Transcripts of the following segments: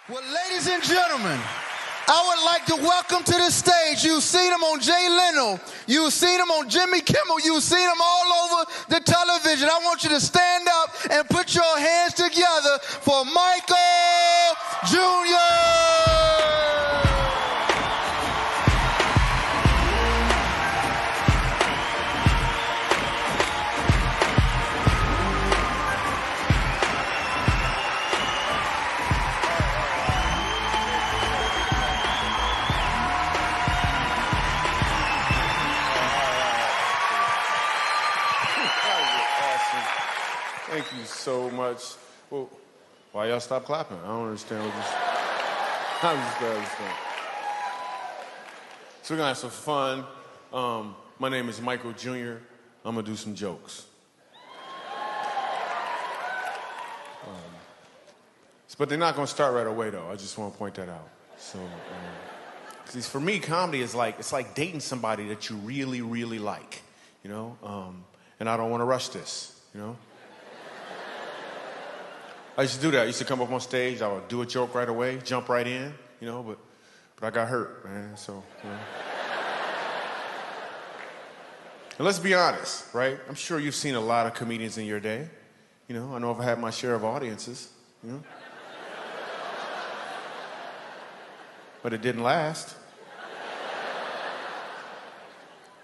Well, ladies and gentlemen, I would like to welcome to the stage. You've seen him on Jay Leno. You've seen him on Jimmy Kimmel. You've seen him all over the television. I want you to stand up and put your hands together for Michael Jr. Thank you so much. Well, why y'all stop clapping? I don't understand what this. I'm just understand. So we're gonna have some fun. My name is Michael Jr. I'm gonna do some jokes. But they're not gonna start right away though. I just want to point that out. So, because for me, comedy is it's like dating somebody that you really, really like, you know. And I don't want to rush this, you know. I used to do that. I used to come up on stage, I would do a joke right away, jump right in, you know, but I got hurt, man, so, you know. And let's be honest, right? I'm sure you've seen a lot of comedians in your day. You know, I know I've had my share of audiences, you know. But it didn't last.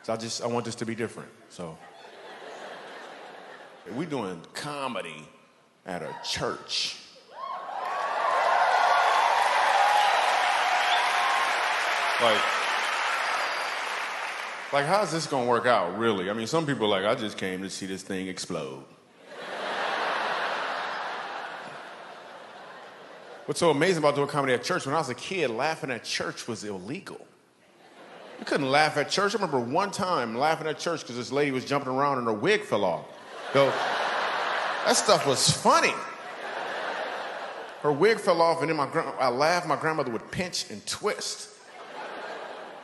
So I want this to be different, so. We're doing comedy at a church. Like how's this gonna work out, really? I mean, some people are like, I just came to see this thing explode. What's so amazing about doing comedy at church, when I was a kid, laughing at church was illegal. You couldn't laugh at church. I remember one time laughing at church because this lady was jumping around and her wig fell off. Yo, that stuff was funny. Her wig fell off, and then I laughed. My grandmother would pinch and twist.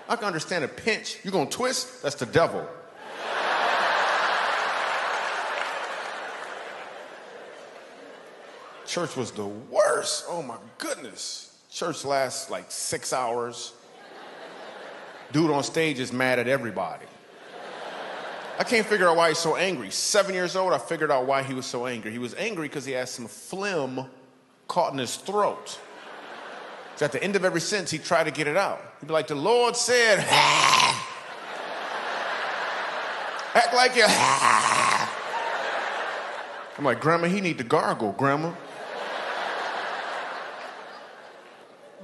I can understand a pinch. You gonna twist? That's the devil. Church was the worst. Oh my goodness. Church lasts like 6 hours. Dude on stage is mad at everybody. I can't figure out why he's so angry. 7 years old, I figured out why he was so angry. He was angry because he had some phlegm caught in his throat. So at the end of every sentence, he'd try to get it out. He'd be like, the Lord said, act like you. I'm like, Grandma, he need to gargle, Grandma.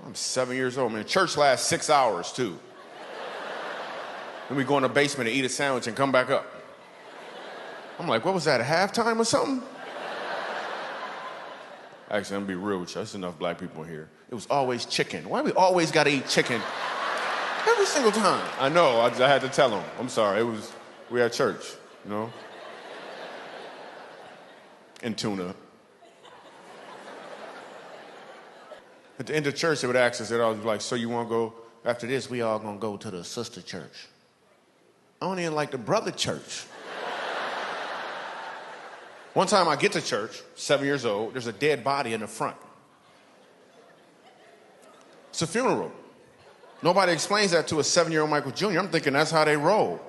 I'm 7 years old, man. Church lasts 6 hours, too. Then we go in the basement and eat a sandwich and come back up. I'm like, what was that, a halftime or something? Actually, I'm gonna be real with you. There's enough black people here. It was always chicken. Why we always gotta eat chicken? Every single time. I know, I had to tell them. I'm sorry, we at church, you know? And tuna. At the end of church, they would ask us, they'd always be like, so you wanna go, after this, we all gonna go to the sister church. I don't even like the brother church. One time I get to church, 7 years old, there's a dead body in the front. It's a funeral. Nobody explains that to a 7-year-old Michael Jr. I'm thinking that's how they roll.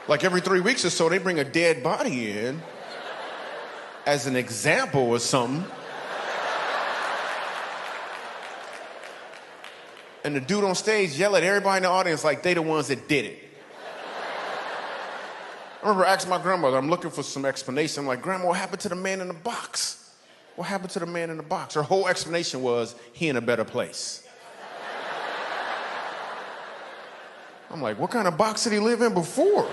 Like every 3 weeks or so, they bring a dead body in as an example or something. And the dude on stage yell at everybody in the audience like they the ones that did it. I remember asking my grandmother, I'm looking for some explanation. I'm like, Grandma, what happened to the man in the box? What happened to the man in the box? Her whole explanation was, he in a better place. I'm like, what kind of box did he live in before?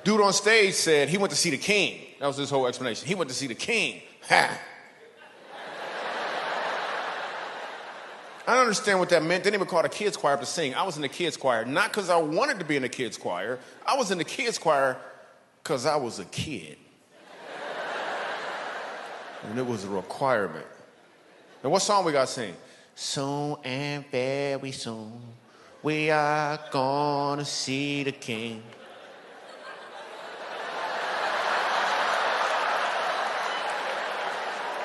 Dude on stage said he went to see the king. That was his whole explanation. He went to see the king. Ha! I don't understand what that meant. They didn't even call the kids choir to sing. I was in the kids choir, not because I wanted to be in the kids choir. I was in the kids choir because I was a kid. And it was a requirement. And what song we got to sing? Soon and very soon, We are gonna see the king.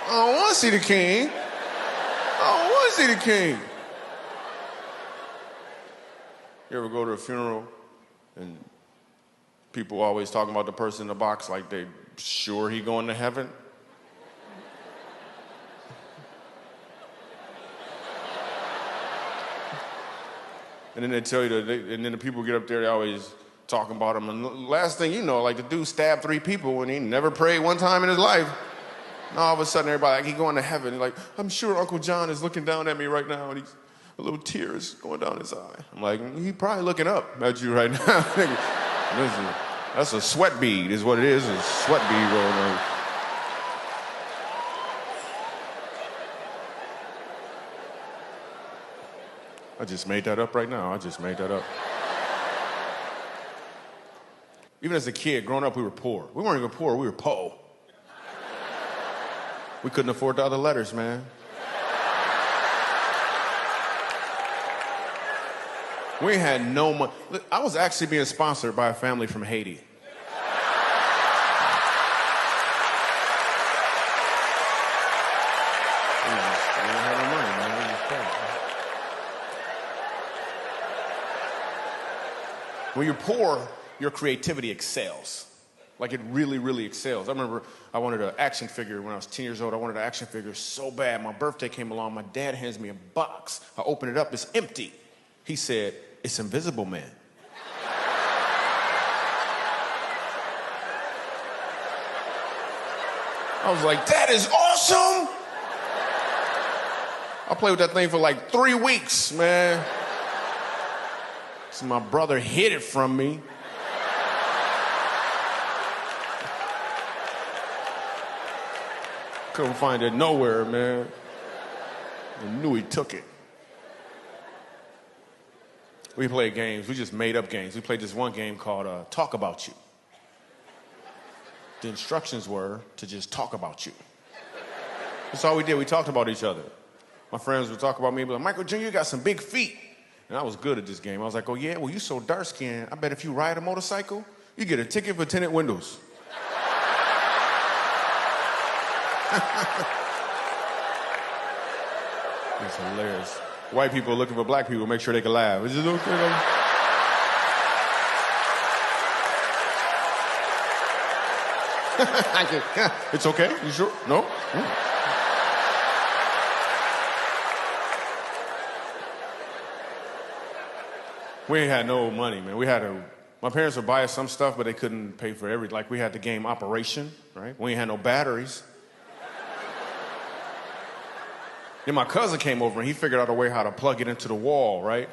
I don't want to see the king. I don't want to see the king. You ever go to a funeral and people always talking about the person in the box like they sure he going to heaven? And then they tell you that, and then the people get up there, they always talking about him. And the last thing you know, like the dude stabbed 3 people and he never prayed one time in his life. And all of a sudden, everybody, like, he going to heaven. He's like, I'm sure Uncle John is looking down at me right now, and he's a little tears going down his eye. I'm like, he probably looking up at you right now. Listen, that's a sweat bead, is what it is. A sweat bead rolling on. I just made that up right now. I just made that up. Even as a kid, growing up, we were poor. We weren't even poor, we were po'. We couldn't afford the other letters, man. We had no money. I was actually being sponsored by a family from Haiti. We didn't have no money, man. We just paid. When you're poor, your creativity excels. Like it really, really excels. I remember I wanted an action figure when I was 10 years old. I wanted an action figure so bad. My birthday came along. My dad hands me a box. I open it up. It's empty. He said, it's Invisible Man. I was like, that is awesome. I played with that thing for like 3 weeks, man. So my brother hid it from me. Couldn't find it nowhere, man. I knew he took it. We played games. We just made up games. We played this one game called Talk About You. The instructions were to just talk about you. That's all we did. We talked about each other. My friends would talk about me, but like, Michael Jr., you got some big feet. And I was good at this game. I was like, oh, yeah? Well, you so dark-skinned. I bet if you ride a motorcycle, you get a ticket for tinted windows. It's hilarious. White people looking for black people, make sure they can laugh. Is it okay? It's okay? You sure? No? We ain't had no money, man. My parents would buy us some stuff, but they couldn't pay for everything. Like we had the game Operation, right? We ain't had no batteries. Then my cousin came over and he figured out a way how to plug it into the wall, right?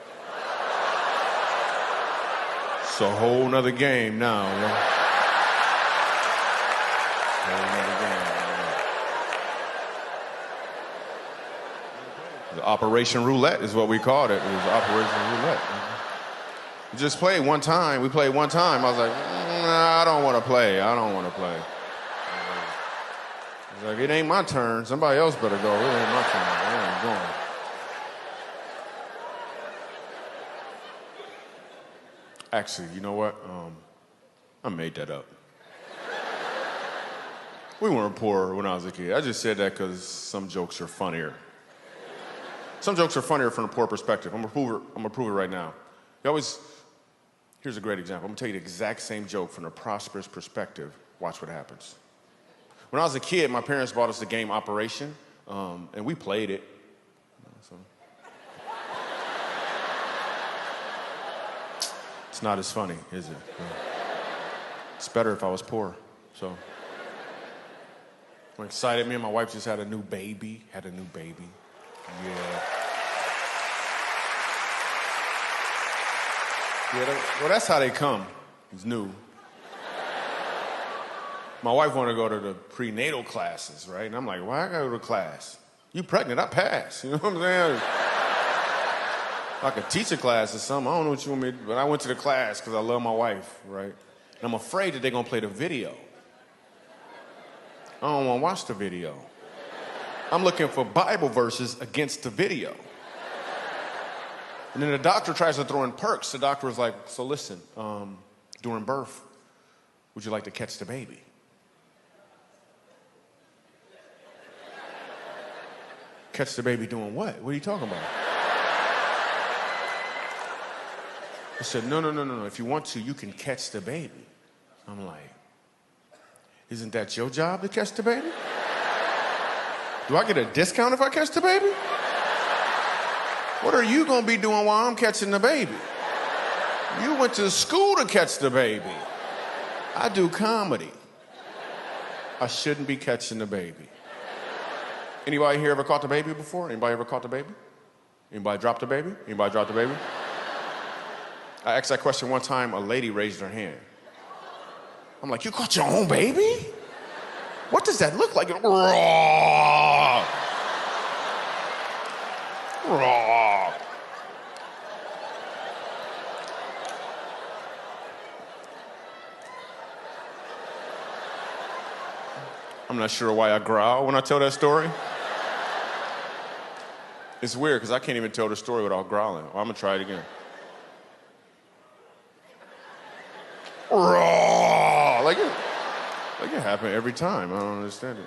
It's a whole nother game now, man. Whole nother game. The Operation Roulette is what we called it. It was Operation Roulette. We just played one time. We played one time. I was like, nah, I don't want to play. I don't want to play. Like, it ain't my turn. Somebody else better go. It ain't my turn. I ain't going. Actually, you know what? I made that up. We weren't poor when I was a kid. I just said that because some jokes are funnier. Some jokes are funnier from a poor perspective. I'm gonna prove it right now. Here's a great example. I'm gonna tell you the exact same joke from a prosperous perspective. Watch what happens. When I was a kid, my parents bought us the game Operation, and we played it. So. It's not as funny, is it? It's better if I was poor, so. I'm excited. Me and my wife just had a new baby. Yeah. Well, that's how they come. It's new. My wife wanted to go to the prenatal classes, right? And I'm like, why I gotta go to class? You pregnant, I pass. You know what I'm saying? I could teach a class or something. I don't know what you want me to do. But I went to the class because I love my wife, right? And I'm afraid that they're gonna play the video. I don't wanna watch the video. I'm looking for Bible verses against the video. And then the doctor tries to throw in perks. The doctor was like, so listen, during birth, would you like to catch the baby? Catch the baby doing what? What are you talking about? I said, no. If you want to, you can catch the baby. I'm like, isn't that your job to catch the baby? Do I get a discount if I catch the baby? What are you gonna be doing while I'm catching the baby? You went to school to catch the baby. I do comedy. I shouldn't be catching the baby. Anybody here ever caught the baby before? Anybody ever caught the baby? Anybody dropped the baby? Anybody dropped the baby? I asked that question one time, a lady raised her hand. I'm like, you caught your own baby? What does that look like? Raw. Raw. I'm not sure why I growl when I tell that story. It's weird because I can't even tell the story without growling. I'm gonna try it again. Raw. Like it happened every time. I don't understand it.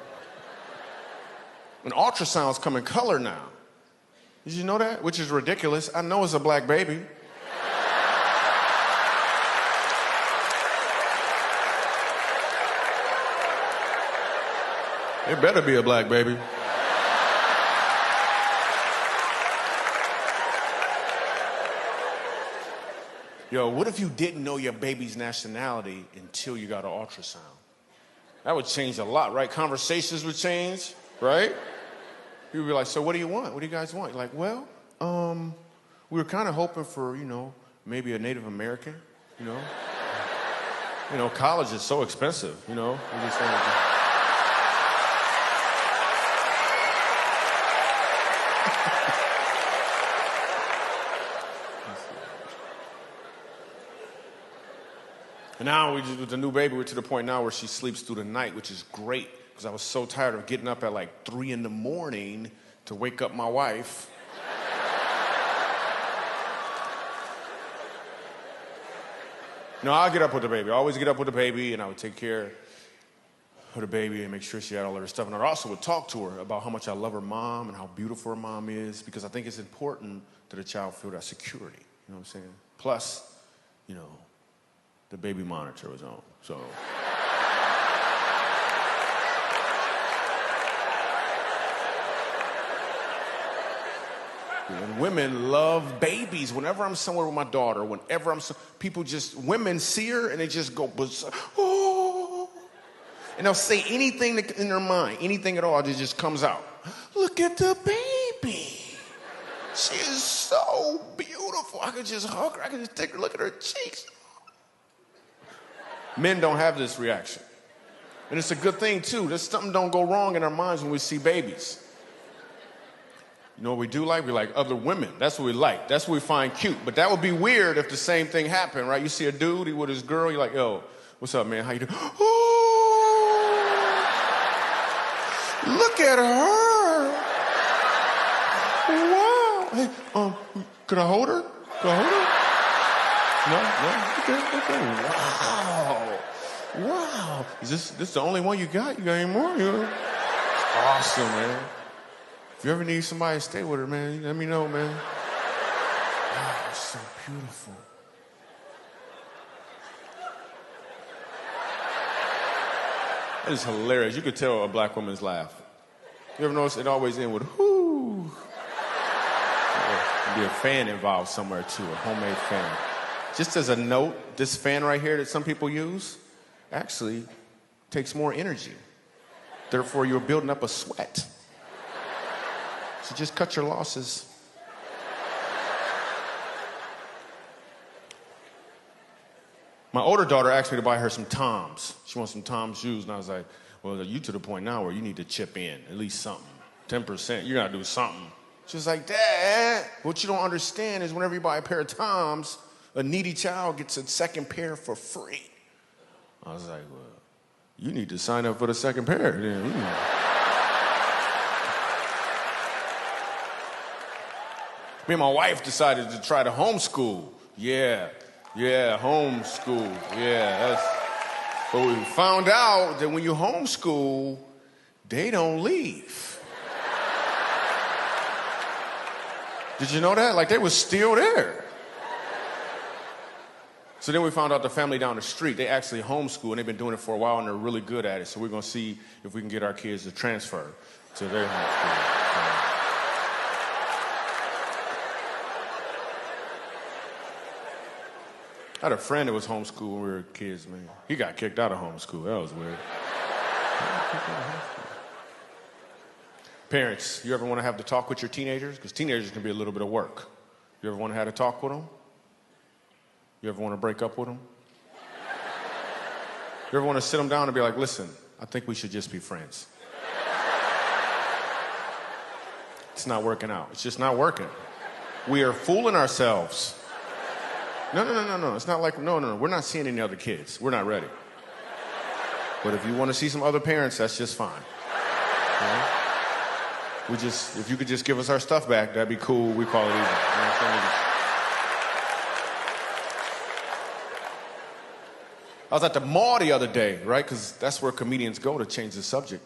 And ultrasounds come in color now. Did you know that? Which is ridiculous. I know it's a black baby. It better be a black baby. Yo, what if you didn't know your baby's nationality until you got an ultrasound? That would change a lot, right? Conversations would change, right? People would be like, so what do you want? What do you guys want? You're like, well, we were kind of hoping for, maybe a Native American, college is so expensive, We just And now with the new baby, we're to the point now where she sleeps through the night, which is great, because I was so tired of getting up at like 3 a.m. to wake up my wife. I'll get up with the baby. I always get up with the baby, and I would take care of the baby and make sure she had all of her stuff. And I also would talk to her about how much I love her mom and how beautiful her mom is, because I think it's important that a child feel that security. You know what I'm saying? Plus, the baby monitor was on, so. And women love babies. Whenever I'm somewhere with my daughter, women see her and they just go, oh. And they'll say anything in their mind, anything at all, it just comes out. Look at the baby. She is so beautiful. I could just hug her. I could just take her, look at her cheeks. Men don't have this reaction. And it's a good thing, too. There's something don't go wrong in our minds when we see babies. You know what we do like? We like other women. That's what we like. That's what we find cute. But that would be weird if the same thing happened, right? You see a dude, he with his girl, you're like, yo, what's up, man? How you doing? Oh, look at her. Wow. Hey, could I hold her? Could I hold her? No? Okay. Wow. Is this the only one you got? You got any more? Awesome, man. If you ever need somebody to stay with her, man, let me know, man. Wow, it's so beautiful. That is hilarious. You could tell a black woman's laugh. You ever notice it always ends with, whoo. There'll be a fan involved somewhere, too, a homemade fan. Just as a note, this fan right here that some people use actually takes more energy. Therefore, you're building up a sweat. So just cut your losses. My older daughter asked me to buy her some Toms. She wants some Toms shoes, and I was like, well, you to the point now where you need to chip in, at least something. 10%, you gotta do something. She was like, Dad, what you don't understand is whenever you buy a pair of Toms, a needy child gets a second pair for free. I was like, well, you need to sign up for the second pair. Me and my wife decided to try to homeschool. Yeah, homeschool. But we found out that when you homeschool, they don't leave. Did you know that? Like, they were still there. So then we found out the family down the street, they actually homeschool, and they've been doing it for a while, and they're really good at it. So we're going to see if we can get our kids to transfer to their homeschool. I had a friend that was homeschooled when we were kids, man. He got kicked out of homeschool. That was weird. Parents, you ever want to have to talk with your teenagers? Because teenagers can be a little bit of work. You ever want to have to talk with them? You ever want to break up with them? You ever want to sit them down and be like, listen, I think we should just be friends. It's not working out. It's just not working. We are fooling ourselves. No. It's not like, no. We're not seeing any other kids. We're not ready. But if you want to see some other parents, that's just fine. Okay? If you could just give us our stuff back, that'd be cool. We call it even. You know what I'm saying? I was at the mall the other day, right? Because that's where comedians go to change the subject.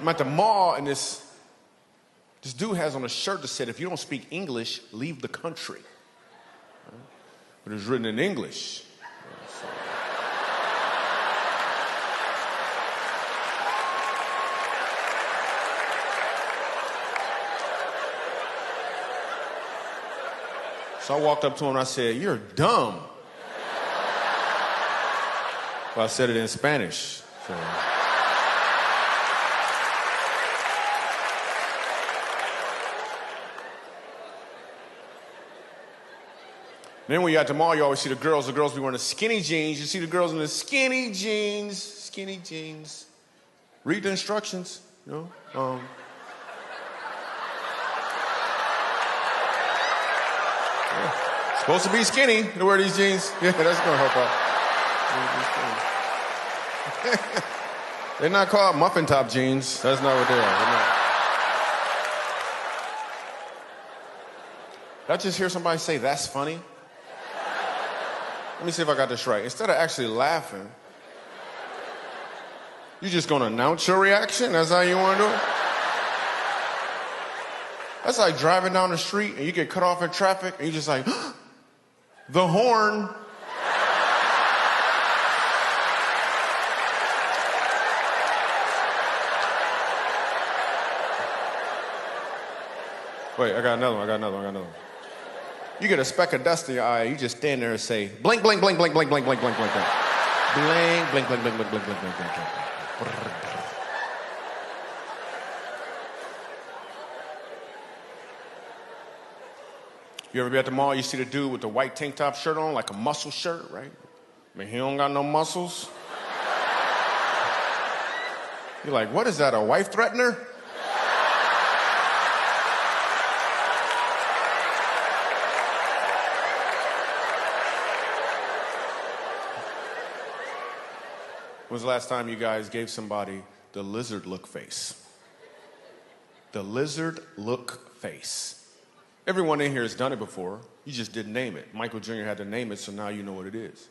I'm at the mall, and this dude has on a shirt that said, if you don't speak English, leave the country. Right? But it was written in English. So I walked up to him and I said, you're dumb. Well, I said it in Spanish. So. Then when you're at the mall, you always see the girls. The girls be wearing the skinny jeans. You see the girls in the skinny jeans. Read the instructions, you know. Supposed to be skinny to wear these jeans. Yeah, that's gonna help out. They're not called muffin top jeans. That's not what they are. Did I just hear somebody say, that's funny? Let me see if I got this right. Instead of actually laughing, you're just gonna announce your reaction? That's how you wanna do it? That's like driving down the street and you get cut off in traffic and you're just like, the horn. Wait, I got another one. You get a speck of dust in your eye, you just stand there and say, blink, blink, blink, blink, blink, blink, blink, blink, blink, blink. Blink, blink, blink, blink, blink, blink, blink, blink, blink, blink. You ever be at the mall, you see the dude with the white tank top shirt on, like a muscle shirt, right? I mean, he don't got no muscles. You're like, what is that, a wife threatener? When was the last time you guys gave somebody the lizard look face? The lizard look face. Everyone in here has done it before. You just didn't name it. Michael Jr. had to name it, so now you know what it is.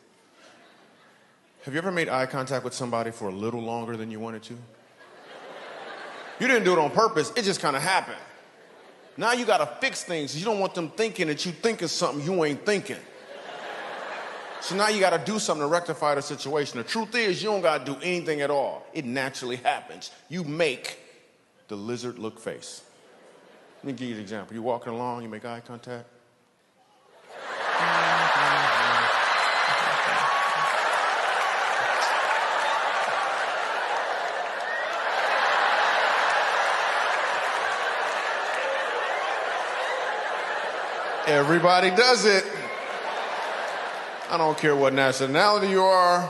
Have you ever made eye contact with somebody for a little longer than you wanted to? You didn't do it on purpose. It just kind of happened. Now you got to fix things. You don't want them thinking that you thinking something you ain't thinking. So now you got to do something to rectify the situation. The truth is, you don't got to do anything at all. It naturally happens. You make the lizard look face. Let me give you an example. You're walking along, you make eye contact. Everybody does it. I don't care what nationality you are,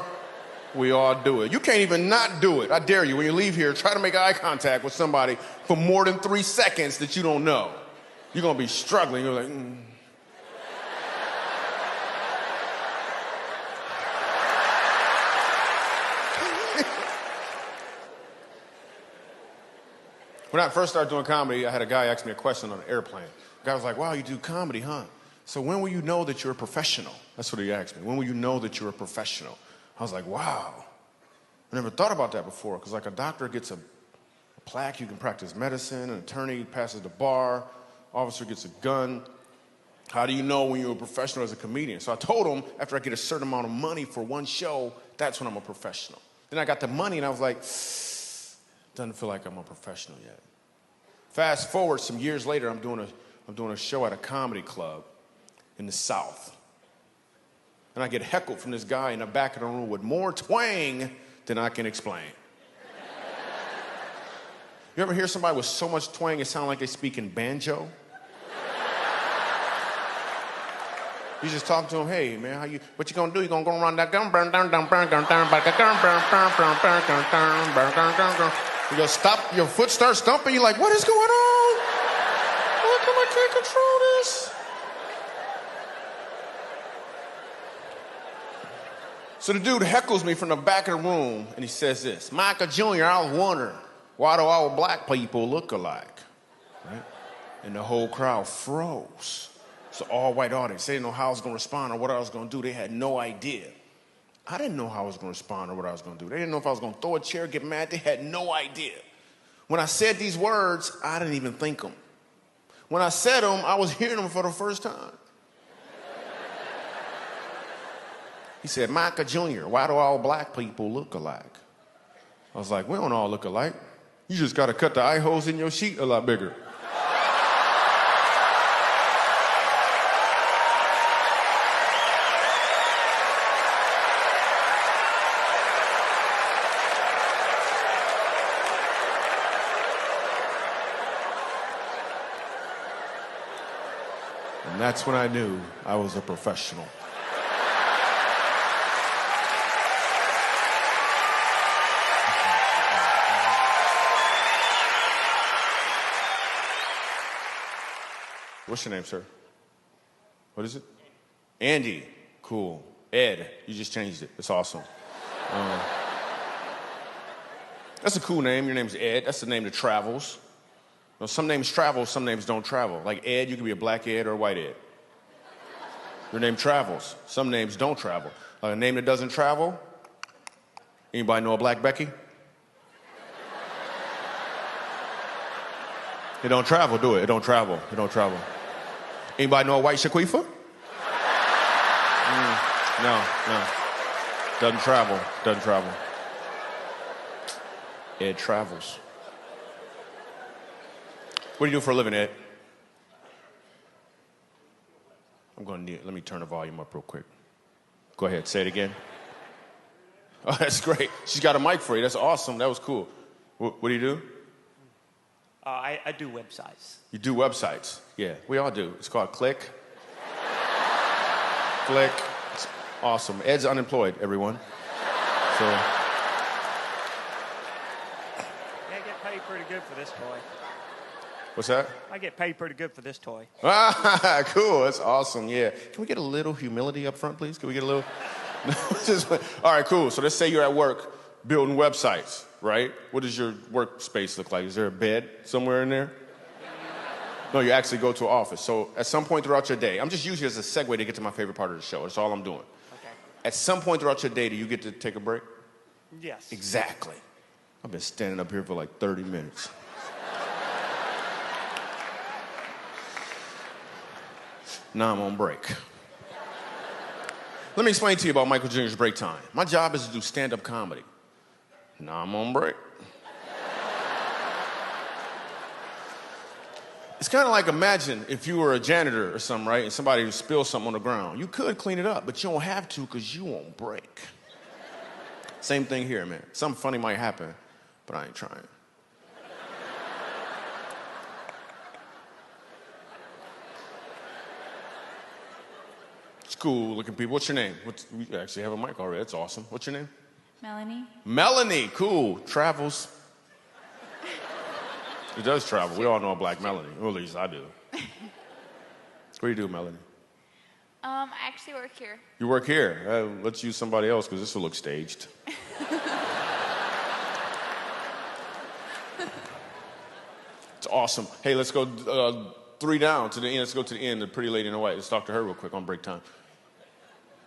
we all do it. You can't even not do it. I dare you, when you leave here, try to make eye contact with somebody for more than 3 seconds that you don't know. You're gonna be struggling. You're like, When I first started doing comedy, I had a guy ask me a question on an airplane. The guy was like, wow, you do comedy, huh? So when will you know that you're a professional? That's what he asked me. When will you know that you're a professional? I was like, wow. I never thought about that before, because like a doctor gets a plaque, you can practice medicine, an attorney passes the bar, officer gets a gun. How do you know when you're a professional as a comedian? So I told him, after I get a certain amount of money for one show, that's when I'm a professional. Then I got the money and I was like, doesn't feel like I'm a professional yet. Fast forward some years later, I'm doing a show at a comedy club in the South. And I get heckled from this guy in the back of the room with more twang than I can explain. You ever hear somebody with so much twang it sounds like they speak in banjo? You just talk to him, hey man, what you gonna do? You gonna go around that gun, burn down, burn, burn, burn, burn, burn. You go stop, your foot starts stumping, you're like, what is going on? How come I can't control this? So the dude heckles me from the back of the room and he says this, Michael Jr., I was wondering, why do all black people look alike? Right? And the whole crowd froze. It's an all-white audience. They didn't know how I was going to respond or what I was going to do. They had no idea. I didn't know how I was going to respond or what I was going to do. They didn't know if I was going to throw a chair, get mad. They had no idea. When I said these words, I didn't even think them. When I said them, I was hearing them for the first time. He said, Micah Jr., why do all black people look alike? I was like, we don't all look alike. You just got to cut the eye holes in your sheet a lot bigger. And that's when I knew I was a professional. What's your name, sir? What is it? Andy. Cool. Ed. You just changed it. It's awesome. That's a cool name. Your name's Ed. That's the name that travels. Well, some names travel, some names don't travel. Like Ed, you can be a black Ed or a white Ed. Your name travels. Some names don't travel. A name that doesn't travel? Anybody know a black Becky? It don't travel, do it? It don't travel. It don't travel. Anybody know a white Shaquifa? No. Doesn't travel. Doesn't travel. Ed travels. What do you do for a living, Ed? Let me turn the volume up real quick. Go ahead, say it again. Oh, that's great. She's got a mic for you. That's awesome. That was cool. What do you do? I do websites. You do websites? Yeah, we all do. It's called Click. Click. It's awesome. Ed's unemployed, everyone. So. Yeah, I get paid pretty good for this toy. What's that? I get paid pretty good for this toy. Ah, cool. That's awesome. Yeah. Can we get a little humility up front, please? Can we get a little? All right, cool. So let's say you're at work building websites, right? What does your workspace look like? Is there a bed somewhere in there? No, you actually go to an office. So at some point throughout your day, I'm just using it as a segue to get to my favorite part of the show. That's all I'm doing. Okay. At some point throughout your day, do you get to take a break? Yes. Exactly. I've been standing up here for like 30 minutes. Now I'm on break. Let me explain to you about Michael Jr.'s break time. My job is to do stand-up comedy. Now I'm on break. It's kind of like, imagine if you were a janitor or something, right? And somebody spilled something on the ground. You could clean it up, but you don't have to because you on break. Same thing here, man. Something funny might happen, but I ain't trying. It's cool looking people. What's your name? We actually have a mic already. That's awesome. What's your name? Melanie. Melanie, cool. Travels. It does travel. We all know a black Melanie. Or at least I do. What do you do, Melanie? I actually work here. You work here. Let's use somebody else because this will look staged. awesome. Hey, let's go 3 down to the end. Let's go to the end. The pretty lady in the white. Let's talk to her real quick on break time.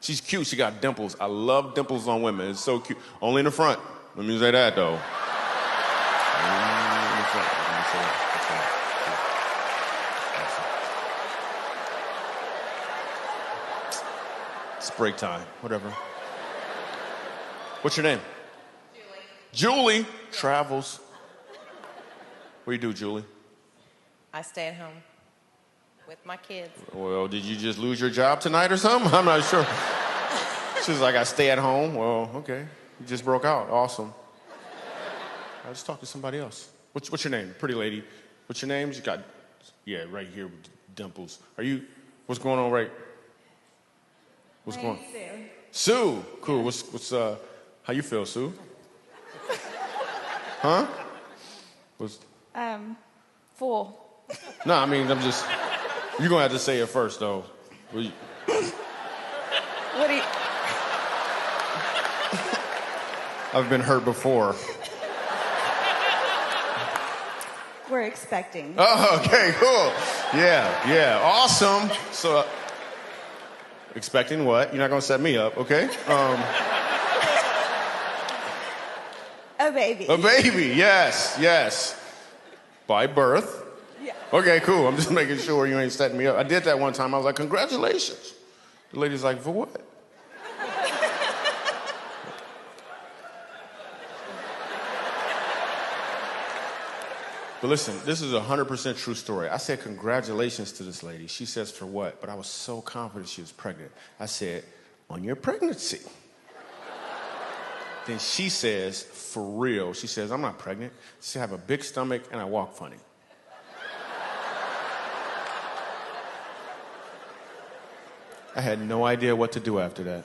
She's cute. She got dimples. I love dimples on women. It's so cute. Only in the front. Let me say that, though. Only in the front. Let me say that. That's right. It's break time. Whatever. What's your name? Julie. Julie travels. What do you do, Julie? I stay at home with my kids. Well, did you just lose your job tonight or something? I'm not sure. She's like, I stay at home. Well, okay. You just broke out. Awesome. I'll just talk to somebody else. What's your name? Pretty lady. What's your name? You got, yeah, right here with dimples. What's going on What's going on? Sue. Sue. Cool. What's how you feel, Sue? Huh? Full. No, I mean, you're going to have to say it first, though. What do you... I've been hurt before. We're expecting. Oh, okay, cool. Yeah, awesome. So, expecting what? You're not going to set me up, okay? A baby. A baby, yes. By birth. Yeah. Okay, cool. I'm just making sure you ain't setting me up. I did that one time. I was like, congratulations. The lady's like, for what? But listen, this is a 100% true story. I said congratulations to this lady. She says, for what? But I was so confident she was pregnant. I said, on your pregnancy. Then she says, for real. She says, I'm not pregnant. She said, I have a big stomach and I walk funny. I had no idea what to do after that.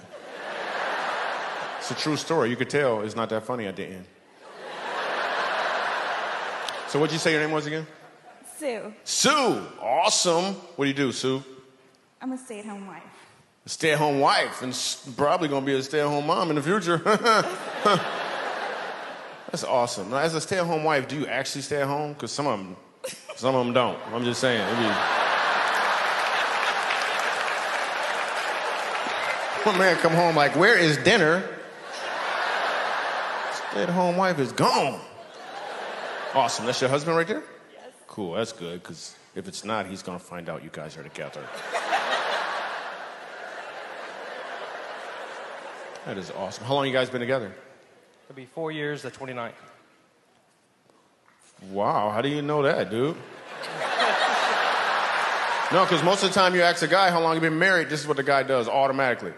It's a true story. You could tell it's not that funny at the end. So what'd you say your name was again? Sue. Sue. Awesome. What do you do, Sue? I'm a stay-at-home wife. A stay-at-home wife, and probably going to be a stay-at-home mom in the future. That's awesome. Now, as a stay-at-home wife, do you actually stay at home? Because some of them don't. I'm just saying. One man come home like, where is dinner? Stay-at-home wife is gone. Awesome. That's your husband right there? Yes. Cool. That's good, because if it's not, he's going to find out you guys are together. That is awesome. How long you guys been together? It'll be 4 years, the 29th. Wow. How do you know that, dude? No, because most of the time you ask a guy how long you been married, this is what the guy does automatically.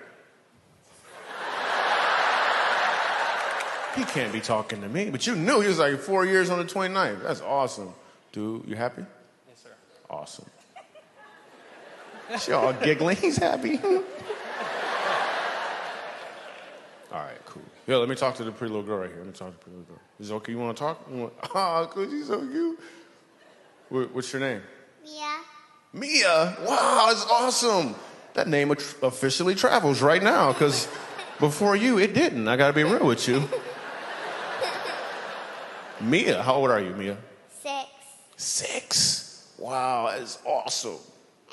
He can't be talking to me, but you knew he was like 4 years on the 29th. That's awesome. Dude, you happy? Yes, sir. Awesome. She all giggling. He's happy. All right, cool. Yeah, let me talk to the pretty little girl right here. Let me talk to the pretty little girl. Is it okay? You want to talk? Oh, cool. She's so cute. What's your name? Mia. Mia. Wow, that's awesome. That name officially travels right now, because before you, it didn't. I got to be real with you. Mia, how old are you, Mia? 6. 6. Wow, that is awesome.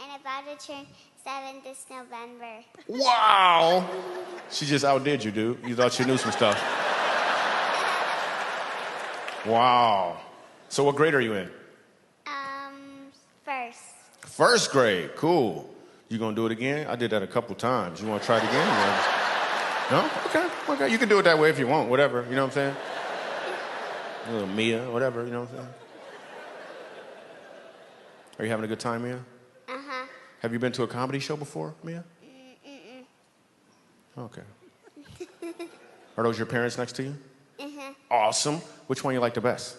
And about to turn 7 this November. Wow. She just outdid you, dude. You thought she knew some stuff. Wow. So what grade are you in? First. First grade. Cool. You gonna do it again? I did that a couple times. You wanna try it again? No? Okay. You can do it that way if you want, whatever. You know what I'm saying? A little Mia, whatever, you know what I'm saying? Are you having a good time, Mia? Uh-huh. Have you been to a comedy show before, Mia? Okay. Are those your parents next to you? Uh-huh. Awesome. Which one you like the best?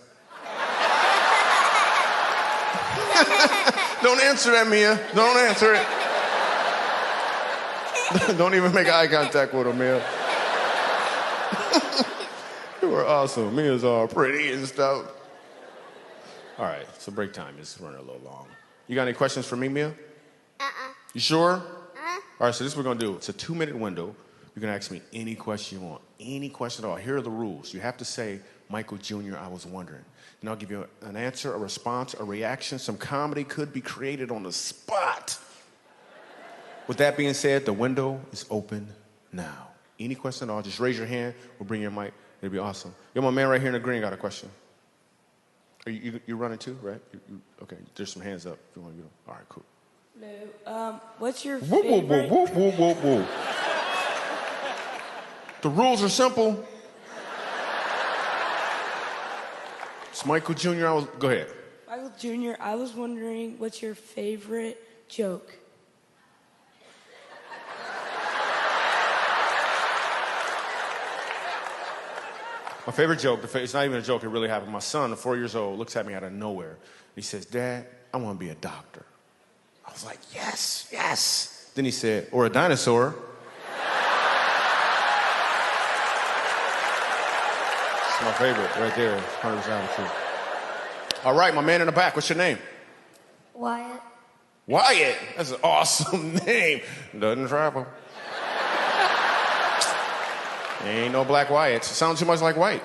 Don't answer that, Mia. Don't answer it. Don't even make eye contact with him, Mia. You were awesome. Mia's all pretty and stuff. All right, so break time is running a little long. You got any questions for me, Mia? You sure? All right, so this is what we're going to do. It's a 2-minute window. You can ask me any question you want, any question at all. Here are the rules. You have to say Michael Jr., I was wondering. And I'll give you an answer, a response, a reaction. Some comedy could be created on the spot. With that being said, the window is open now. Any question at all, just raise your hand. We'll bring your mic. It'll be awesome. Yo, my man right here in the green got a question. Are you running too, right? Okay, there's some hands up. If you want to go. All right, cool. Hello. What's your Whoa, whoa, favorite? whoa, whoa, whoa, whoa, whoa. The rules are simple. It's Michael Jr. Go ahead. Michael Jr., I was wondering, what's your favorite joke? My favorite joke, it's not even a joke, it really happened. My son, 4 years old, looks at me out of nowhere. He says, Dad, I want to be a doctor. I was like, yes, yes. Then he said, or a dinosaur. It's my favorite right there. 100% true. All right, my man in the back, what's your name? Wyatt. Wyatt. That's an awesome name. Doesn't travel. Ain't no black Wyatts. It sounds too much like white.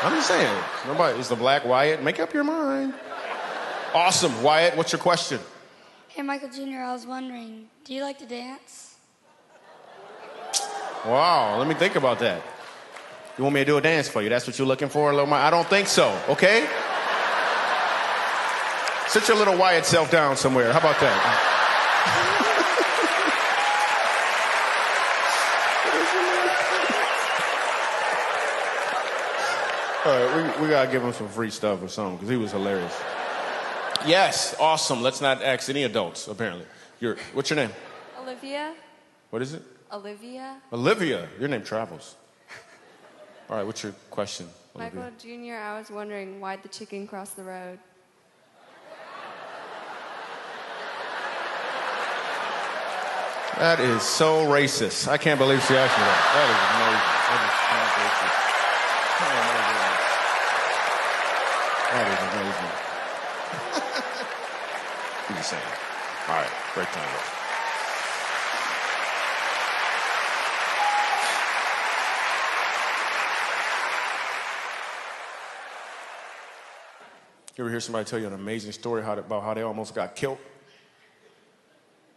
I'm just saying. Nobody is the black Wyatt. Make up your mind. Awesome. Wyatt, what's your question? Hey, Michael Jr., I was wondering, do you like to dance? Wow, let me think about that. You want me to do a dance for you? That's what you're looking for, little Mike? I don't think so, okay? Sit your little Wyatt self down somewhere. How about that? All right, we gotta give him some free stuff or something, because he was hilarious. Yes, awesome. Let's not ask any adults, apparently. What's your name? Olivia. What is it? Olivia. Olivia. Your name travels. All right, what's your question, Olivia? Michael Jr., I was wondering, why'd the chicken cross the road? That is so racist. I can't believe she asked me that. That is amazing. That is not racist. That is amazing. I'm just saying. All right, break time. You ever hear somebody tell you an amazing story about how they almost got killed?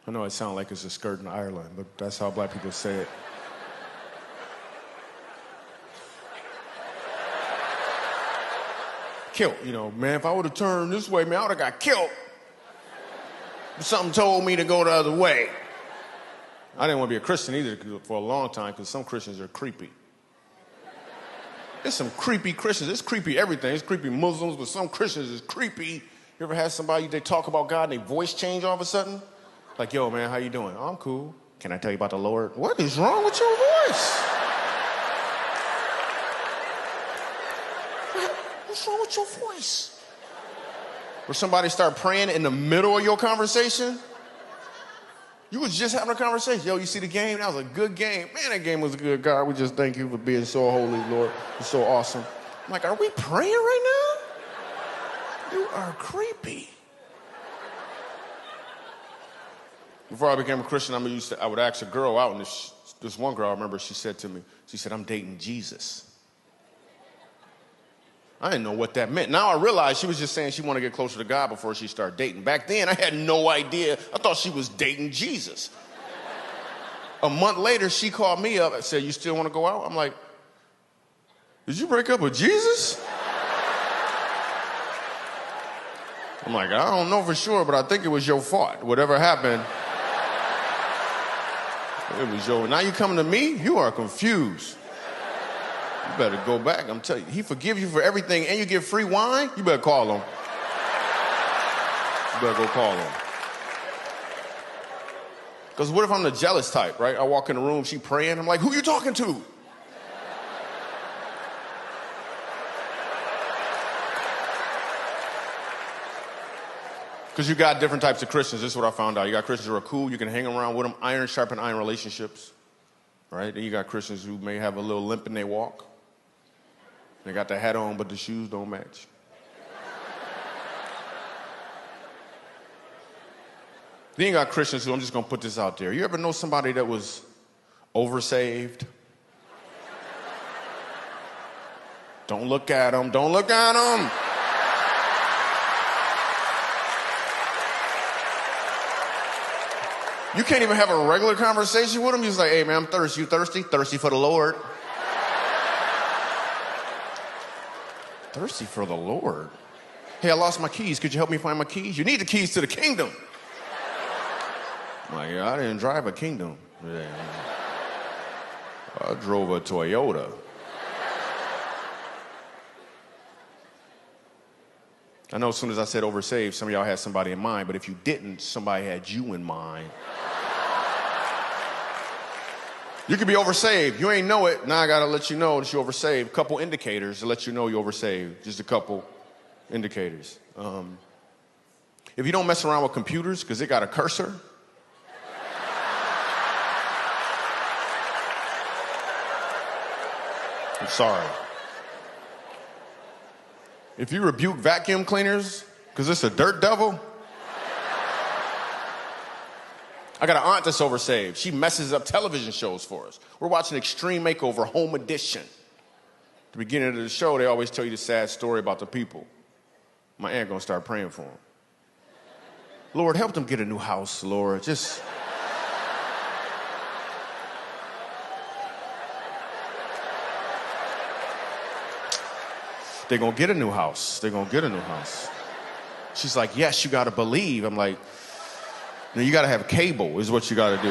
I know it sounds like it's a skirt in Ireland, but that's how black people say it. Killed, man, if I would have turned this way, man, I would have got killed. But something told me to go the other way. I didn't want to be a Christian either for a long time, because some Christians are creepy. There's some creepy Christians. It's creepy everything. It's creepy Muslims, but some Christians is creepy. You ever had somebody, they talk about God and their voice change all of a sudden? Like, yo, man, how you doing? Oh, I'm cool. Can I tell you about the Lord? What is wrong with your voice? What's wrong with your voice? Or somebody start praying in the middle of your conversation? You was just having a conversation. Yo, you see the game? That was a good game. Man, that game was good. God, we just thank you for being so holy, Lord. You're so awesome. I'm like, are we praying right now? You are creepy. Before I became a Christian, I would ask a girl out, and this one girl, I remember, she said to me, I'm dating Jesus. I didn't know what that meant. Now I realize she was just saying she wanted to get closer to God before she started dating. Back then, I had no idea. I thought she was dating Jesus. A month later, she called me up and said, you still want to go out? I'm like, did you break up with Jesus? I'm like, I don't know for sure, but I think it was your fault. Whatever happened, it was your. Now you coming to me? You are confused. You better go back. I'm telling you, he forgives you for everything, and you get free wine. You better call him. You better go call him. Because what if I'm the jealous type, right? I walk in the room, she praying. I'm like, who you talking to? Because you got different types of Christians. This is what I found out. You got Christians who are cool. You can hang around with them. Iron sharpen iron relationships. Right? Then you got Christians who may have a little limp in their walk. They got the hat on, but the shoes don't match. Then you got Christians who, I'm just going to put this out there. You ever know somebody that was oversaved? Don't look at him. Don't look at him. You can't even have a regular conversation with him. He's like, hey, man, I'm thirsty. You thirsty? Thirsty for the Lord. Thirsty for the Lord. Hey, I lost my keys. Could you help me find my keys? You need the keys to the kingdom. I'm like, yeah, I didn't drive a kingdom. Yeah. I drove a Toyota. I know as soon as I said oversaved, some of y'all had somebody in mind, but if you didn't, somebody had you in mind. You could be oversaved. You ain't know it. Now I gotta let you know that you're oversaved. Couple indicators to let you know you're oversaved. Just a couple indicators. If you don't mess around with computers because it got a cursor, I'm sorry. If you rebuke vacuum cleaners because it's a dirt devil, I got an aunt that's oversaved. She messes up television shows for us. We're watching Extreme Makeover Home Edition. At the beginning of the show, they always tell you the sad story about the people. My aunt gonna start praying for them. Lord, help them get a new house, Lord. Just... They're gonna get a new house. They're gonna get a new house. She's like, yes, you gotta believe. I'm like, no, you gotta have cable is what you gotta do.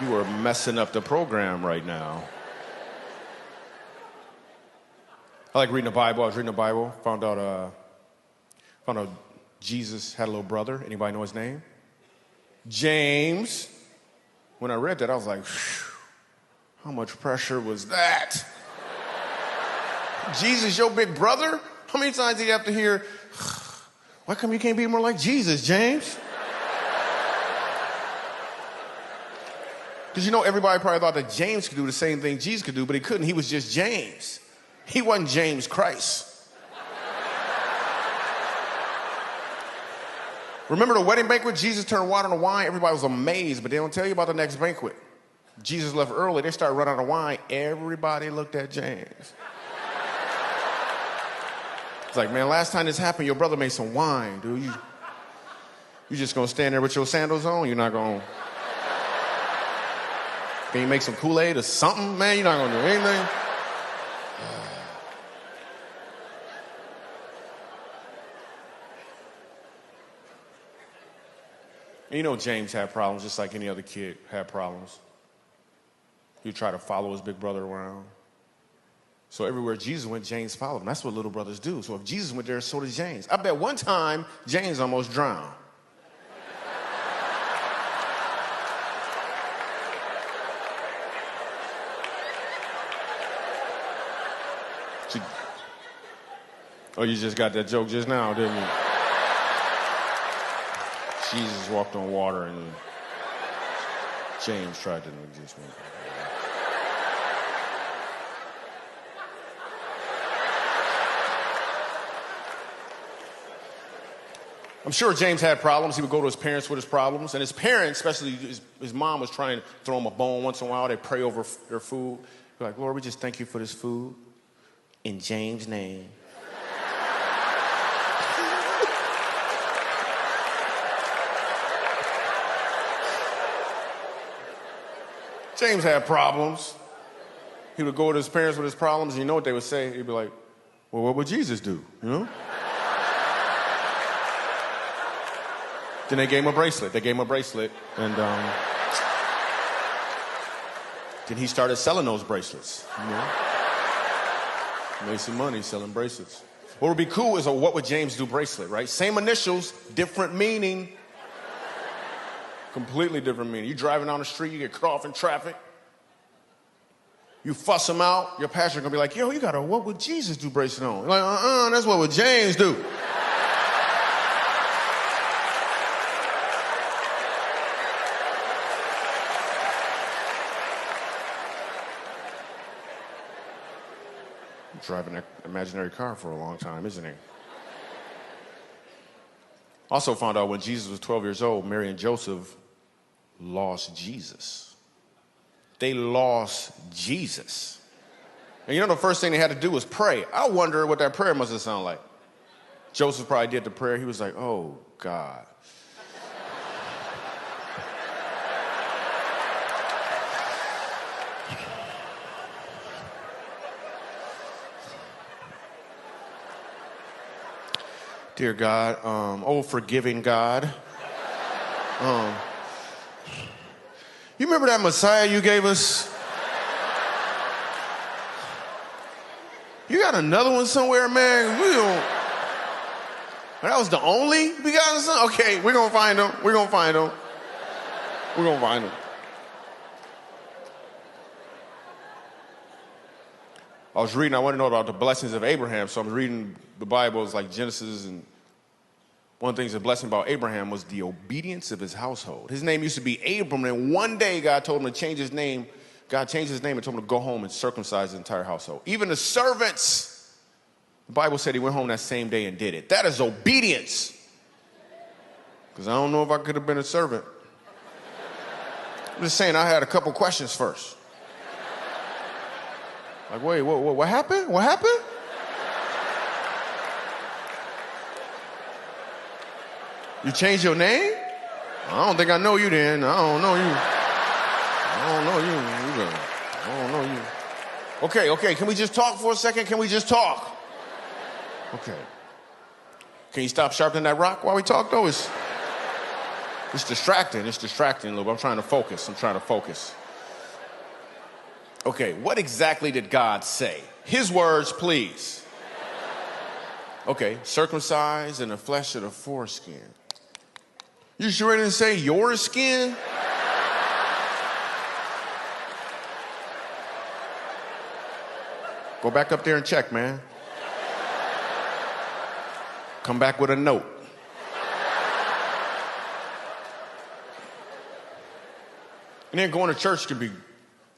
You are messing up the program right now. I like reading the Bible. I was reading the Bible, found out Jesus had a little brother. Anybody know his name? James. When I read that, I was like, phew. How much pressure was that? Jesus, your big brother? How many times do you have to hear, why come you can't be more like Jesus, James? Because you know, everybody probably thought that James could do the same thing Jesus could do, but he couldn't. He was just James. He wasn't James Christ. Remember the wedding banquet? Jesus turned water into wine. Everybody was amazed, but they don't tell you about the next banquet. Jesus left early. They started running out of wine. Everybody looked at James. It's like, man, last time this happened, your brother made some wine, dude. You just gonna stand there with your sandals on? You're not gonna... Can you make some Kool-Aid or something? Man, you're not gonna do anything. And you know James had problems just like any other kid had problems. He tried to follow his big brother around. So everywhere Jesus went, James followed him. That's what little brothers do. So if Jesus went there, so did James. I bet one time, James almost drowned. Oh, you just got that joke just now, didn't you? Jesus walked on water and James tried to just went. I'm sure James had problems. He would go to his parents with his problems. And his parents, especially his mom, was trying to throw him a bone once in a while. They'd pray over their food. They're like, Lord, we just thank you for this food. In James' name. James had problems. He would go to his parents with his problems, and you know what they would say? He'd be like, well, what would Jesus do, you know? Then they gave him a bracelet. They gave him a bracelet, and then he started selling those bracelets, you know? Made some money selling bracelets. What would be cool is a what would James do bracelet, right? Same initials, different meaning. Completely different meaning. You driving down the street, you get cut off in traffic. You fuss them out, your pastor gonna be like, yo, you got a what would Jesus do bracelet on? You're like, that's what would James do. Driving an imaginary car for a long time, isn't he? Also found out when Jesus was 12 years old, Mary and Joseph lost Jesus. they lost Jesus. And you know the first thing they had to do was pray. I wonder what that prayer must have sounded like. Joseph probably did the prayer. He was like, oh, God. Dear God, oh, forgiving God. You remember that Messiah you gave us? You got another one somewhere, man? We don't. That was the only begotten son? Okay, we're going to find him. We're going to find him. We're going to find him. I was reading, I want to know about the blessings of Abraham, so I'm reading the Bible, it's like Genesis, and one of the things the blessing about Abraham was the obedience of his household. His name used to be Abram, and one day God told him to change his name. God changed his name and told him to go home and circumcise his entire household. Even the servants, the Bible said he went home that same day and did it. That is obedience. Because I don't know if I could have been a servant. I'm just saying I had a couple questions first. Like, wait, what happened? What happened? You changed your name? I don't think I know you then. I don't know you. Okay, can we just talk for a second? Can we just talk? Okay. Can you stop sharpening that rock while we talk, though? It's distracting. It's distracting a little bit. I'm trying to focus. Okay, what exactly did God say? His words, please. Okay, circumcised in the flesh of the foreskin. You sure didn't say your skin? Go back up there and check, man. Come back with a note. And then going to church can be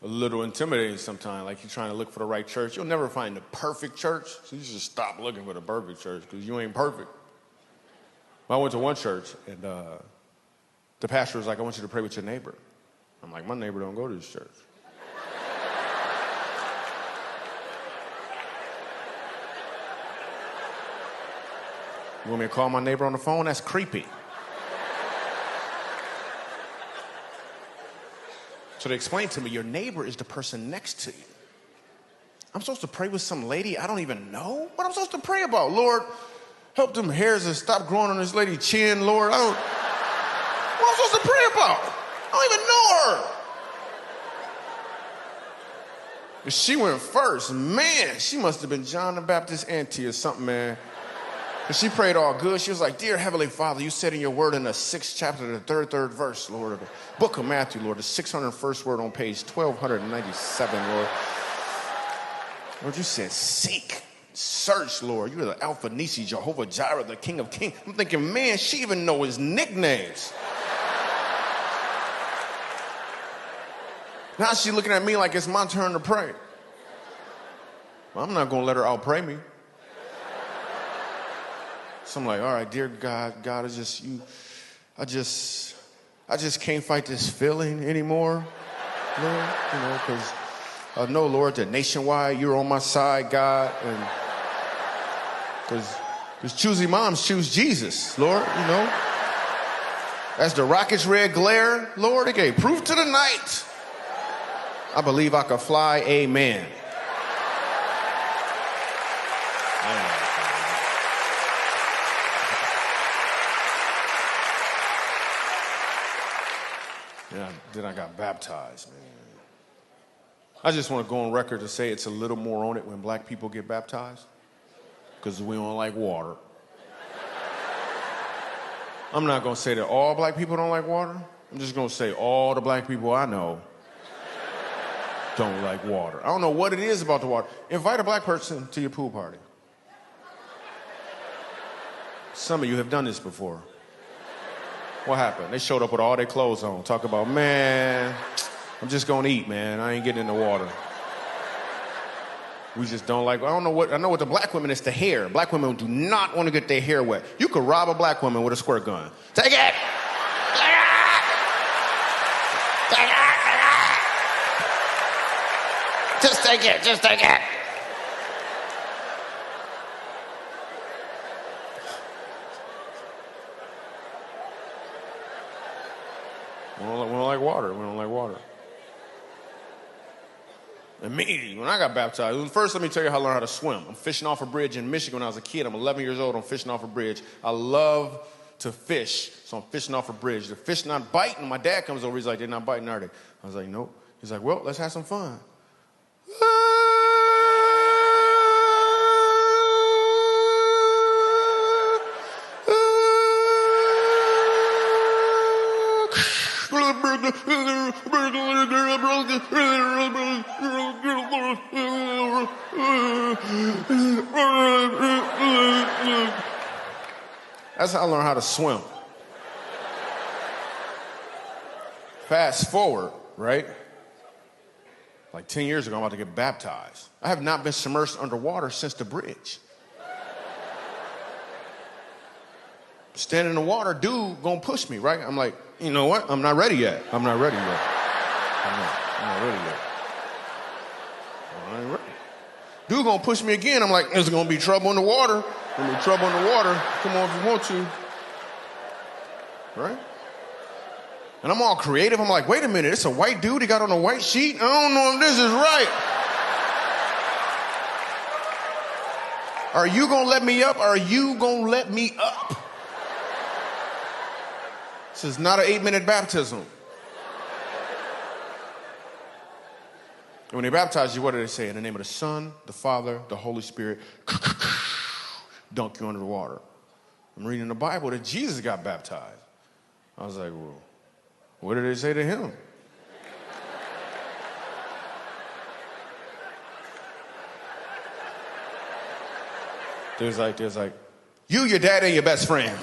a little intimidating sometimes, like you're trying to look for the right church. You'll never find the perfect church, so you just stop looking for the perfect church because you ain't perfect. Well, I went to one church, and the pastor was like, I want you to pray with your neighbor. I'm like, my neighbor don't go to this church. You want me to call my neighbor on the phone? That's creepy. So they explained to me, your neighbor is the person next to you. I'm supposed to pray with some lady I don't even know? What I'm supposed to pray about? Lord, help them hairs to stop growing on this lady's chin, Lord. What am I supposed to pray about? I don't even know her. But she went first. Man, she must have been John the Baptist's auntie or something, man. And she prayed all good. She was like, dear Heavenly Father, you said in your word in the 6th chapter, the third verse, Lord, of the book of Matthew, Lord, the 601st word on page 1297, Lord. Lord, you said, seek, search, Lord. You're the Alpha Nisi, Jehovah Jireh, the King of Kings. I'm thinking, man, she even know his nicknames. Now she's looking at me like it's my turn to pray. Well, I'm not going to let her outpray me. So I'm like, all right, dear God, I just can't fight this feeling anymore, Lord, because I know, Lord, that nationwide you're on my side, God, and because choosy moms choose Jesus, Lord, As the rocket's red glare, Lord, it gave proof to the night. I believe I could fly, amen. Then I got baptized, man. I just want to go on record to say it's a little more on it when black people get baptized because we don't like water. I'm not going to say that all black people don't like water. I'm just going to say all the black people I know don't like water. I don't know what it is about the water. Invite a black person to your pool party. Some of you have done this before. What happened? They showed up with all their clothes on. Talk about, man, I'm just going to eat, man. I ain't getting in the water. We just don't like, I know what the black women, it's the hair. Black women do not want to get their hair wet. You could rob a black woman with a squirt gun. Take it! Take it! Take it! Just take it. Just take it. We don't like water. We don't like water. Immediately, when I got baptized, first let me tell you how I learned how to swim. I'm fishing off a bridge in Michigan when I was a kid. I'm 11 years old. I'm fishing off a bridge. I love to fish, so I'm fishing off a bridge. The fish not biting. My dad comes over. He's like, they're not biting, are they? I was like, nope. He's like, well, let's have some fun. That's how I learned how to swim. Fast forward, right? Like 10 years ago, I'm about to get baptized. I have not been submerged underwater since the bridge. Standing in the water, dude gonna push me, right? I'm like, you know what? I'm not ready yet. I'm not ready yet. I'm not ready yet. I ain't ready. Dude gonna push me again. I'm like, there's gonna be trouble in the water. Gonna be trouble in the water. Come on if you want to. Right? And I'm all creative. I'm like, wait a minute, it's a white dude. He got on a white sheet. I don't know if this is right. Are you gonna let me up? Or are you gonna let me up? This is not an 8-minute baptism. And when they baptize you, what do they say? In the name of the Son, the Father, the Holy Spirit, dunk you under the water. I'm reading in the Bible that Jesus got baptized. I was like, well, what did they say to him? There's like, you, your dad, and your best friend.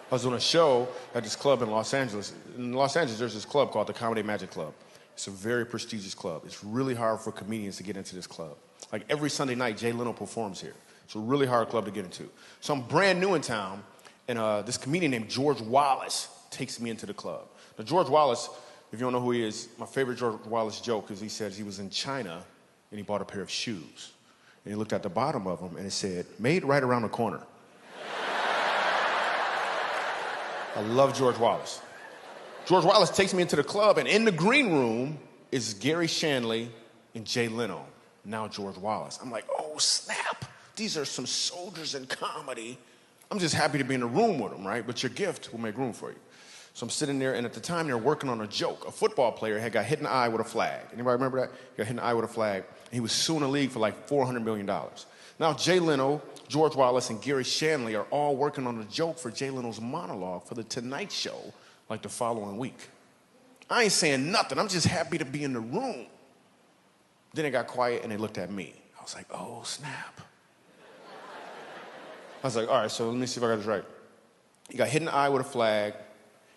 I was doing a show at this club in Los Angeles. In Los Angeles, there's this club called the Comedy Magic Club. It's a very prestigious club. It's really hard for comedians to get into this club. Like every Sunday night, Jay Leno performs here. It's a really hard club to get into. So I'm brand new in town, and this comedian named George Wallace takes me into the club. Now, George Wallace, if you don't know who he is, my favorite George Wallace joke is he says he was in China, and he bought a pair of shoes. And he looked at the bottom of them, and it said, made right around the corner. I love George Wallace. George Wallace takes me into the club, and in the green room is Gary Shandling and Jay Leno, now George Wallace. I'm like, oh, snap. These are some soldiers in comedy. I'm just happy to be in the room with them, right? But your gift will make room for you. So I'm sitting there, and at the time, they're working on a joke. A football player had got hit in the eye with a flag. Anybody remember that? He got hit in the eye with a flag. And he was suing the league for like $400 million. Now, Jay Leno, George Wallace, and Gary Shandling are all working on a joke for Jay Leno's monologue for The Tonight Show, like the following week. I ain't saying nothing. I'm just happy to be in the room. Then it got quiet, and they looked at me. I was like, oh, snap. I was like, all right, so let me see if I got this right. He got hit in the eye with a flag.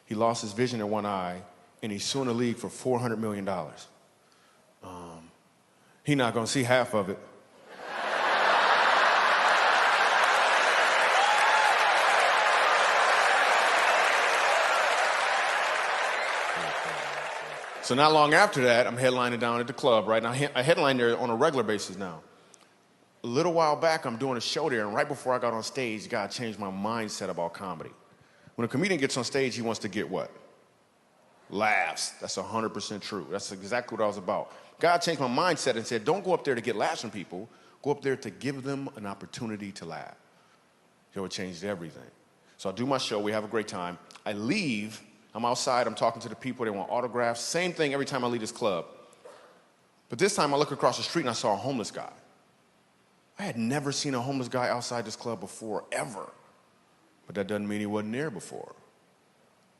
He lost his vision in one eye, and he's suing the league for $400 million. He's not going to see half of it. So not long after that, I'm headlining down at the club, right? Now, I headline there on a regular basis now. A little while back, I'm doing a show there, and right before I got on stage, God changed my mindset about comedy. When a comedian gets on stage, he wants to get what? Laughs. That's 100% true. That's exactly what I was about. God changed my mindset and said, don't go up there to get laughs from people. Go up there to give them an opportunity to laugh. So it changed everything. So I do my show. We have a great time. I leave. I'm outside, I'm talking to the people, they want autographs. Same thing every time I leave this club. But this time I look across the street and I saw a homeless guy. I had never seen a homeless guy outside this club before, ever. But that doesn't mean he wasn't there before.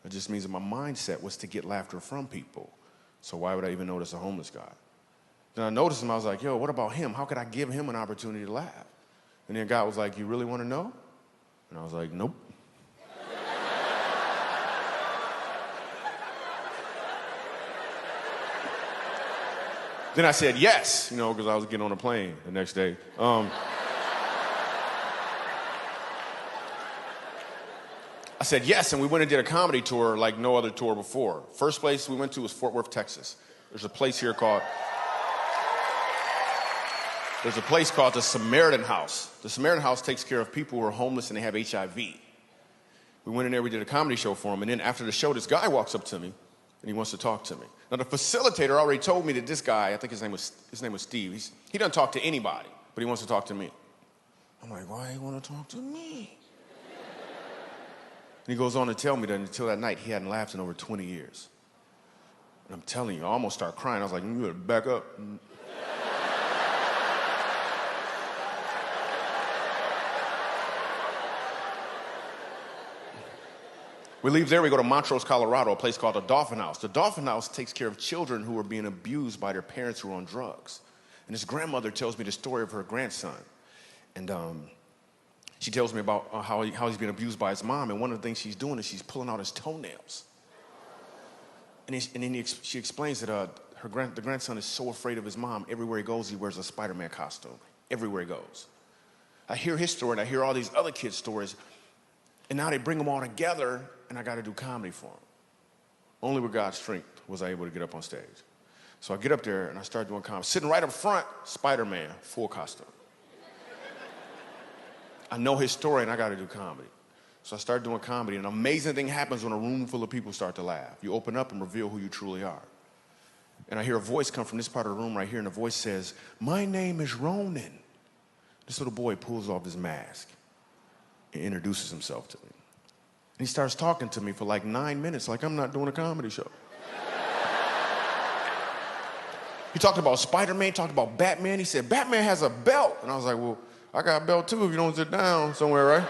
It just means that my mindset was to get laughter from people. So why would I even notice a homeless guy? Then I noticed him, I was like, yo, what about him? How could I give him an opportunity to laugh? And then God was like, you really want to know? And I was like, nope. Then I said yes, because I was getting on a plane the next day. I said yes, and we went and did a comedy tour like no other tour before. First place we went to was Fort Worth, Texas. There's a place called the Samaritan House. The Samaritan House takes care of people who are homeless and they have HIV. We went in there, we did a comedy show for him, and then after the show, this guy walks up to me, and he wants to talk to me. Now, the facilitator already told me that this guy, I think his name was Steve, he doesn't talk to anybody, but he wants to talk to me. I'm like, why do you want to talk to me? And he goes on to tell me that until that night, he hadn't laughed in over 20 years. And I'm telling you, I almost started crying. I was like, you better back up. We leave there, we go to Montrose, Colorado, a place called the Dolphin House. The Dolphin House takes care of children who are being abused by their parents who are on drugs. And his grandmother tells me the story of her grandson. And she tells me about how he's being abused by his mom. And one of the things she's doing is she's pulling out his toenails. And she explains that the grandson is so afraid of his mom, everywhere he goes, he wears a Spider-Man costume. Everywhere he goes. I hear his story, and I hear all these other kids' stories. And now they bring them all together, and I got to do comedy for them. Only with God's strength was I able to get up on stage. So I get up there, and I start doing comedy. Sitting right up front, Spider-Man, full costume. I know his story, and I got to do comedy. So I start doing comedy, and an amazing thing happens when a room full of people start to laugh. You open up and reveal who you truly are. And I hear a voice come from this part of the room right here, and the voice says, "My name is Ronan." This little boy pulls off his mask and introduces himself to me. And he starts talking to me for like 9 minutes, like I'm not doing a comedy show. He talked about Spider-Man, talked about Batman. He said, Batman has a belt. And I was like, well, I got a belt too if you don't sit down somewhere, right?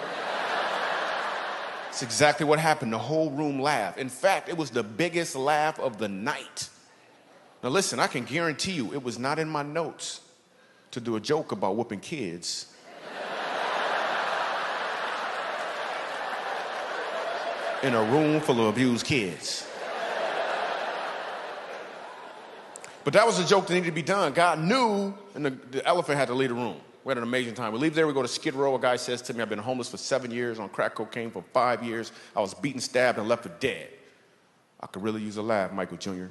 It's exactly what happened. The whole room laughed. In fact, it was the biggest laugh of the night. Now listen, I can guarantee you it was not in my notes to do a joke about whooping kids. In a room full of abused kids. But that was a joke that needed to be done. God knew, and the elephant had to leave the room. We had an amazing time. We leave there, we go to Skid Row. A guy says to me, I've been homeless for 7 years, on crack cocaine for 5 years. I was beaten, stabbed, and left for dead. I could really use a laugh, Michael Jr.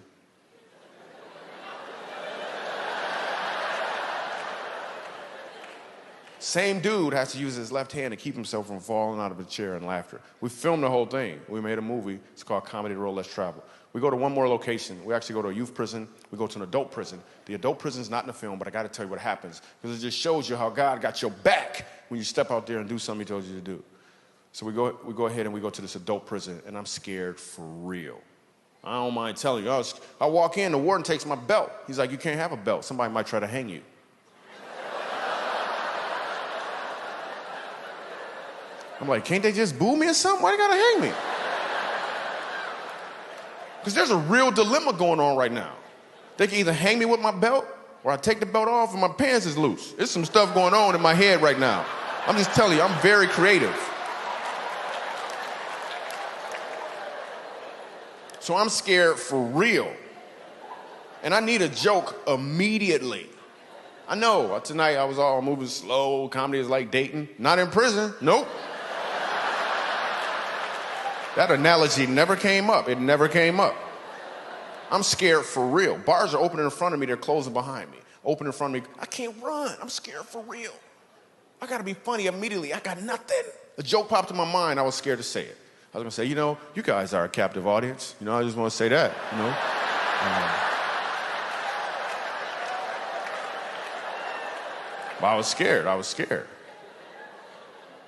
Same dude has to use his left hand to keep himself from falling out of a chair in laughter. We filmed the whole thing. We made a movie. It's called Comedy the Road Less Travel. We go to one more location. We actually go to a youth prison. We go to an adult prison. The adult prison's not in the film, but I got to tell you what happens, because it just shows you how God got your back when you step out there and do something he told you to do. So we go ahead and we go to this adult prison, and I'm scared for real. I don't mind telling you. I walk in, the warden takes my belt. He's like, you can't have a belt. Somebody might try to hang you. I'm like, can't they just boo me or something? Why they gotta hang me? Because there's a real dilemma going on right now. They can either hang me with my belt, or I take the belt off and my pants is loose. There's some stuff going on in my head right now. I'm just telling you, I'm very creative. So I'm scared for real. And I need a joke immediately. I know, tonight I was all moving slow, comedy is like dating. Not in prison, nope. That analogy never came up. It never came up. I'm scared for real. Bars are opening in front of me, they're closing behind me. Open in front of me, I can't run. I'm scared for real. I gotta be funny immediately. I got nothing. A joke popped in my mind, I was scared to say it. I was gonna say, you guys are a captive audience. I just wanna say that, But I was scared.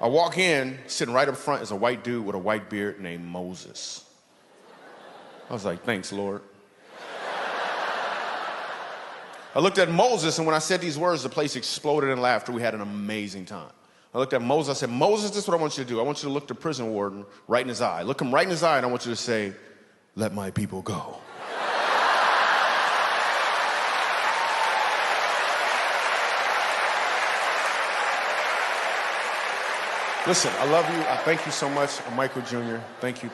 I walk in, sitting right up front is a white dude with a white beard named Moses. I was like, thanks, Lord. I looked at Moses, and when I said these words, the place exploded in laughter. We had an amazing time. I looked at Moses, I said, Moses, this is what I want you to do. I want you to look the prison warden right in his eye. Look him right in his eye, and I want you to say, let my people go. Listen, I love you. I thank you so much. I'm Michael Jr. Thank you.